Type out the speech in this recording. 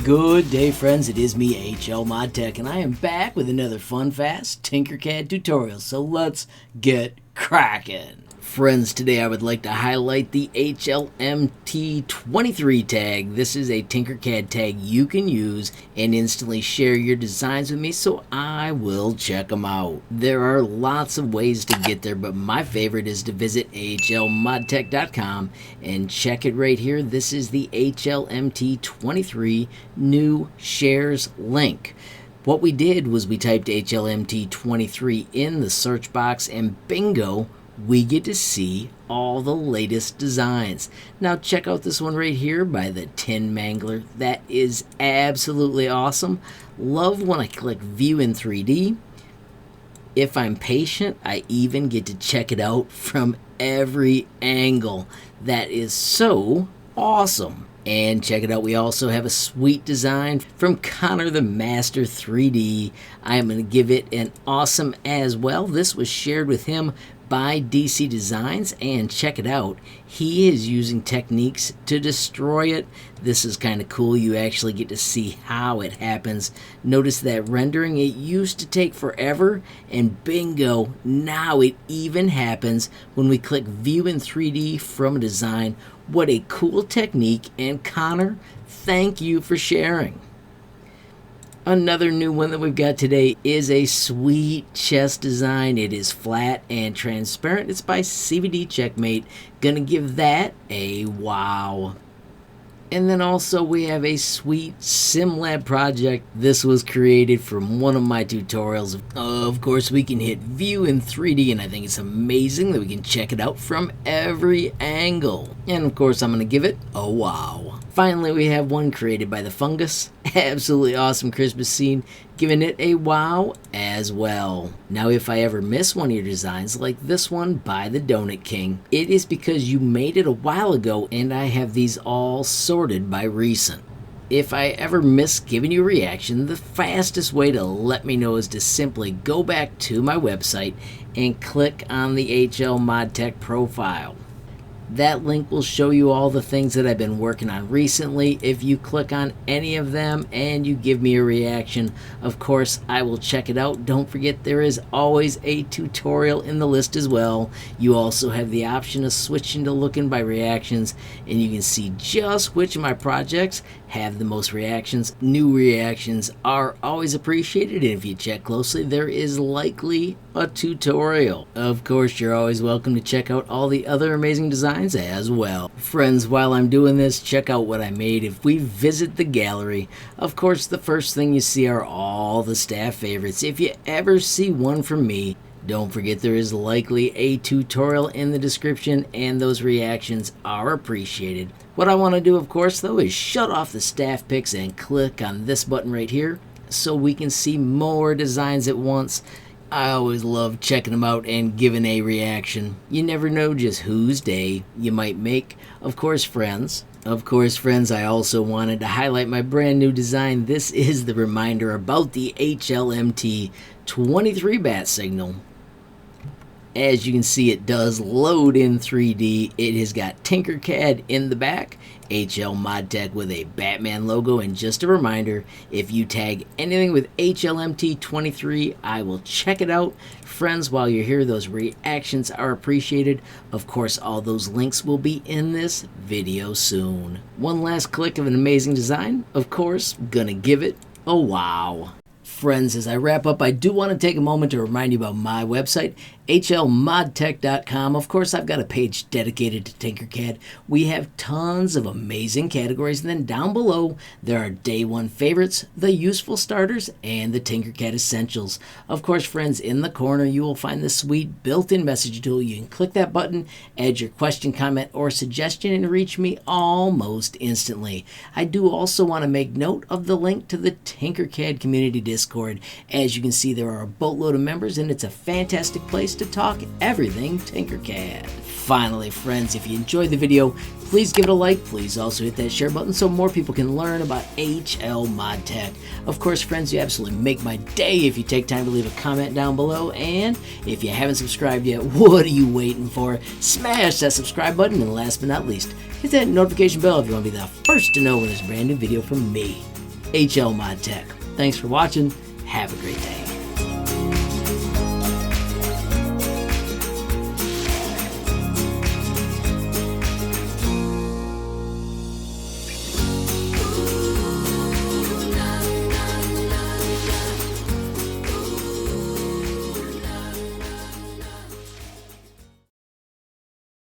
Good day, friends. It is me, HLModTech, and I am back with another fun, fast Tinkercad tutorial. So let's get cracking. Friends, today I would like to highlight the HLMT23 tag. This is a Tinkercad tag you can use and instantly share your designs with me, so I will check them out. There are lots of ways to get there, but my favorite is to visit HLModTech.com and check it right here. This is the HLMT23 New Shares link. What we did was we typed HLMT23 in the search box, and bingo, we get to see all the latest designs. Now check out this one right here by the Tin Mangler. That is absolutely awesome. Love when I click view in 3D. If I'm patient, I even get to check it out from every angle. That is so awesome. And check it out, we also have a sweet design from Connor the Master 3D. I am going to give it an awesome as well. This was shared with him by DC Designs, and check it out, he is using techniques to destroy it. This is kind of cool. You actually get to see how it happens. Notice that rendering, it used to take forever, and bingo, now it even happens when we click view in 3D from a design. What a cool technique, and Connor, thank you for sharing. Another new one that we've got today is a sweet chest design. It is flat and transparent. It's by CVD Checkmate. Gonna give that a wow. And then also we have a sweet SimLab project. This was created from one of my tutorials. Of course, we can hit view in 3D, and I think it's amazing that we can check it out from every angle. And of course, I'm going to give it a wow. Finally, we have one created by the Fungus. Absolutely awesome Christmas scene, giving it a wow as well. Now, if I ever miss one of your designs like this one by the Donut King, it is because you made it a while ago, and I have these all sorted by recent. If I ever miss giving you a reaction, the fastest way to let me know is to simply go back to my website and click on the HLModTech profile. That link will show you all the things that I've been working on recently. If you click on any of them and you give me a reaction, of course, I will check it out. Don't forget, there is always a tutorial in the list as well. You also have the option of switching to looking by reactions, and you can see just which of my projects have the most reactions. New reactions are always appreciated, and if you check closely, there is likely a tutorial. Of course, you're always welcome to check out all the other amazing designs as well. Friends, while I'm doing this, check out what I made. If we visit the gallery, of course, the first thing you see are all the staff favorites. If you ever see one from me, don't forget there is likely a tutorial in the description, and those reactions are appreciated. What I want to do, of course, though, is shut off the staff picks and click on this button right here so we can see more designs at once. I always love checking them out and giving a reaction. You never know just whose day you might make. Of course, friends, I also wanted to highlight my brand new design. This is the reminder about the HLMT23 Bat Signal. As you can see, it does load in 3D. It has got Tinkercad in the back, HLModTech with a Batman logo, and just a reminder, if you tag anything with HLMT23, I will check it out. Friends, while you're here, those reactions are appreciated. Of course, all those links will be in this video soon. One last click of an amazing design. Of course, gonna give it a wow. Friends, as I wrap up, I do want to take a moment to remind you about my website, HLModTech.com. Of course, I've got a page dedicated to Tinkercad. We have tons of amazing categories, and then down below, there are day one favorites, the useful starters, and the Tinkercad essentials. Of course, friends, in the corner, you will find the sweet built-in message tool. You can click that button, add your question, comment, or suggestion, and reach me almost instantly. I do also want to make note of the link to the Tinkercad community Discord. As you can see, there are a boatload of members, and it's a fantastic place to talk everything Tinkercad. Finally, friends, if you enjoyed the video, please give it a like. Please also hit that share button so more people can learn about HLModTech. Of course, friends, you absolutely make my day if you take time to leave a comment down below. And if you haven't subscribed yet, what are you waiting for? Smash that subscribe button, and last but not least, hit that notification bell if you want to be the first to know when there's a brand new video from me. HLModTech. Thanks for watching. Have a great day.